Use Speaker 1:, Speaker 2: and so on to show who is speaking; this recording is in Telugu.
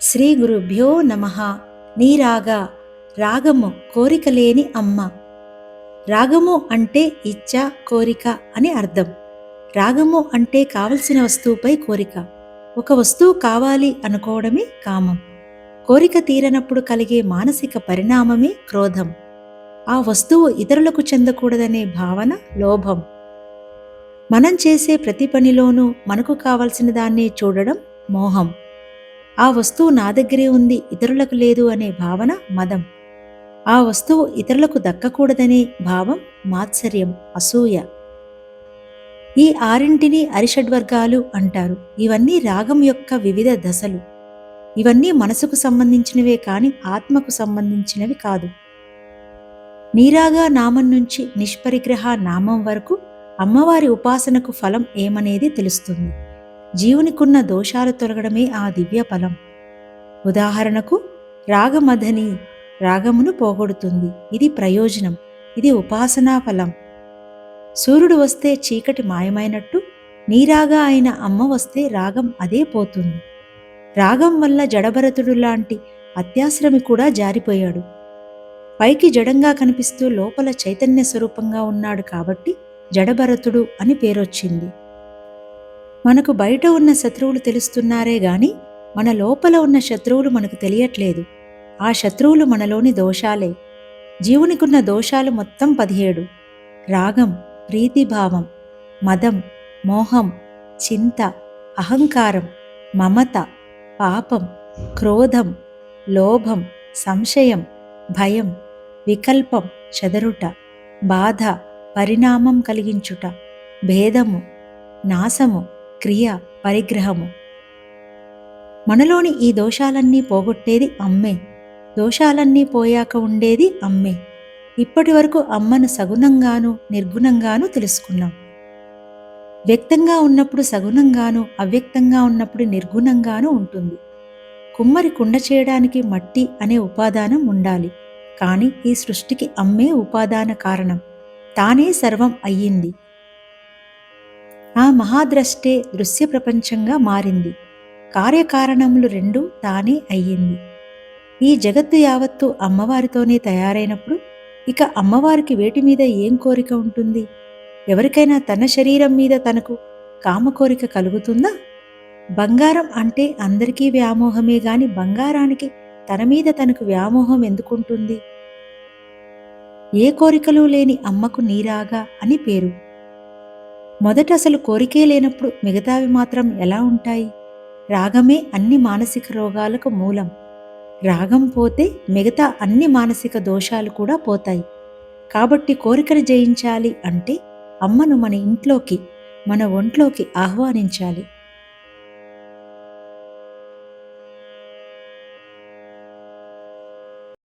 Speaker 1: శ్రీ గురుభ్యో నమః. నీరాగా రాగము కోరిక లేని అమ్మ. రాగము అంటే ఇచ్చ, కోరిక అని అర్థం. రాగము అంటే కావలసిన వస్తువుపై కోరిక. ఒక వస్తువు కావాలి అనుకోవడమే కామం. కోరిక తీరనప్పుడు కలిగే మానసిక పరిణామమే క్రోధం. ఆ వస్తువు ఇతరులకు చెందకూడదనే భావన లోభం. మనం చేసే ప్రతి పనిలోనూ మనకు కావలసిన దాన్ని చూడడం మోహం. ఆ వస్తువు నా దగ్గరే ఉంది, ఇతరులకు లేదు అనే భావన మదం. ఆ వస్తువు ఇతరులకు దక్కకూడదనే భావం మాత్సర్యం, అసూయ. ఈ ఆరింటిని అరిషడ్వర్గాలు అంటారు. ఇవన్నీ రాగం యొక్క వివిధ దశలు. ఇవన్నీ మనసుకు సంబంధించినవే కాని ఆత్మకు సంబంధించినవి కాదు. నీరాగా నామం నుంచి నిష్పరిగ్రహ నామం వరకు అమ్మవారి ఉపాసనకు ఫలం ఏమనేది తెలుస్తుంది. జీవునికున్న దోషాలు తొలగడమే ఆ దివ్య ఫలం. ఉదాహరణకు రాగమధని రాగమును పోగొడుతుంది. ఇది ప్రయోజనం. ఇది ఉపాసనా ఫలం. సూర్యుడు వస్తే చీకటి మాయమైనట్టు నీరాగా అయిన అమ్మ వస్తే రాగం అదే పోతుంది. రాగం వల్ల జడభరతుడు లాంటి అత్యాశ్రమి కూడా జారిపోయాడు. పైకి జడంగా కనిపిస్తూ లోపల చైతన్య స్వరూపంగా ఉన్నాడు కాబట్టి జడభరతుడు అని పేరొచ్చింది. మనకు బయట ఉన్న శత్రువులు తెలుస్తున్నారే గాని మన లోపల ఉన్న శత్రువులు మనకు తెలియట్లేదు. ఆ శత్రువులు మనలోని దోషాలే. జీవునికున్న దోషాలు మొత్తం 17. రాగం, ప్రీతిభావం, మదం, మోహం, చింత, అహంకారం, మమత, పాపం, క్రోధం, లోభం, సంశయం, భయం, వికల్పం, చెదరుట, బాధ, పరిణామం కలిగించుట, భేదము, నాశము, క్రియ, పరిగ్రహము. మనలోని ఈ దోషాలన్నీ పోగొట్టేది అమ్మే. దోషాలన్నీ పోయాక ఉండేది అమ్మే. ఇప్పటి వరకు అమ్మను సగుణంగాను నిర్గుణంగాను తెలుసుకున్నాం. వ్యక్తంగా ఉన్నప్పుడు సగుణంగాను, అవ్యక్తంగా ఉన్నప్పుడు నిర్గుణంగాను ఉంటుంది. కుమ్మరి కుండ చేయడానికి మట్టి అనే ఉపాదానం ఉండాలి. కానీ ఈ సృష్టికి అమ్మే ఉపాదాన కారణం. తానే సర్వం అయ్యింది. ఆ మహాద్రష్టే దృశ్య ప్రపంచంగా మారింది. కార్యకారణములు రెండూ తానే అయ్యింది. ఈ జగత్తు యావత్తు అమ్మవారితోనే తయారైనప్పుడు ఇక అమ్మవారికి వేటి మీద ఏం కోరిక ఉంటుంది? ఎవరికైనా తన శరీరం మీద తనకు కామకోరిక కలుగుతుందా? బంగారం అంటే అందరికీ వ్యామోహమే గాని బంగారానికి తన మీద తనకు వ్యామోహం ఎందుకుంటుంది? ఏ కోరికలు లేని అమ్మకు నీరాగా అని పేరు. మొదట అసలు కోరికే లేనప్పుడు మిగతావి మాత్రం ఎలా ఉంటాయి? రాగమే అన్ని మానసిక రోగాలకు మూలం. రాగం పోతే మిగతా అన్ని మానసిక దోషాలు కూడా పోతాయి. కాబట్టి కోరికను జయించాలి అంటే అమ్మను మన ఇంట్లోకి, మన ఒంట్లోకి ఆహ్వానించాలి.